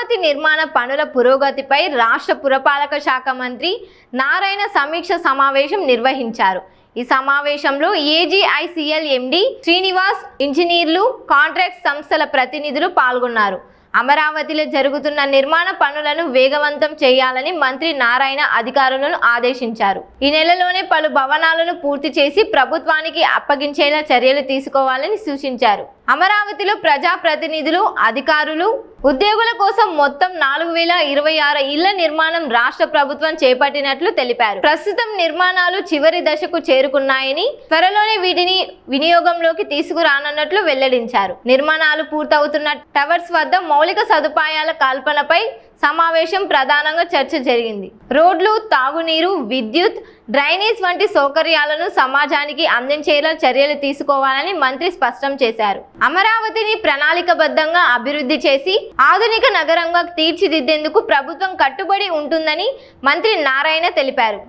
అమరావతి నిర్మాణ పనుల పురోగతిపై రాష్ట్ర పురపాలక శాఖ మంత్రి నారాయణ సమీక్ష సమావేశం నిర్వహించారు. ఈ సమావేశంలో ఏజీఐసీఎల్ ఎండీ శ్రీనివాస్, ఇంజనీర్లు, కాంట్రాక్ట్ సంస్థల ప్రతినిధులు పాల్గొన్నారు. అమరావతిలో జరుగుతున్న నిర్మాణ పనులను వేగవంతం చేయాలని మంత్రి నారాయణ అధికారులను ఆదేశించారు. ఈ నెలలోనే పలు భవనాలను పూర్తి చేసి ప్రభుత్వానికి అప్పగించేలా చర్యలు తీసుకోవాలని సూచించారు. అమరావతిలో ప్రజాప్రతినిధులు, అధికారులు, ఉద్యోగుల కోసం మొత్తం 4026 ఇళ్ల నిర్మాణం రాష్ట్ర ప్రభుత్వం చేపట్టినట్లు తెలిపారు. ప్రస్తుతం నిర్మాణాలు చివరి దశకు చేరుకున్నాయని, త్వరలోనే వీటిని వినియోగంలోకి తీసుకురానున్నట్లు వెల్లడించారు. నిర్మాణాలు పూర్తవుతున్న టవర్స్ వద్ద మౌలిక సదుపాయాల కల్పనపై సమావేశం ప్రధానంగా చర్చ జరిగింది. రోడ్లు, తాగునీరు, విద్యుత్, డ్రైనేజ్ వంటి సౌకర్యాలను సమాజానికి అందించేలా చర్యలు తీసుకోవాలని మంత్రి స్పష్టం చేశారు. అమరావతిని ప్రణాళికబద్ధంగా అభివృద్ధి చేసి ఆధునిక నగరంగా తీర్చిదిద్దేందుకు ప్రభుత్వం కట్టుబడి ఉంటుందని మంత్రి నారాయణ తెలిపారు.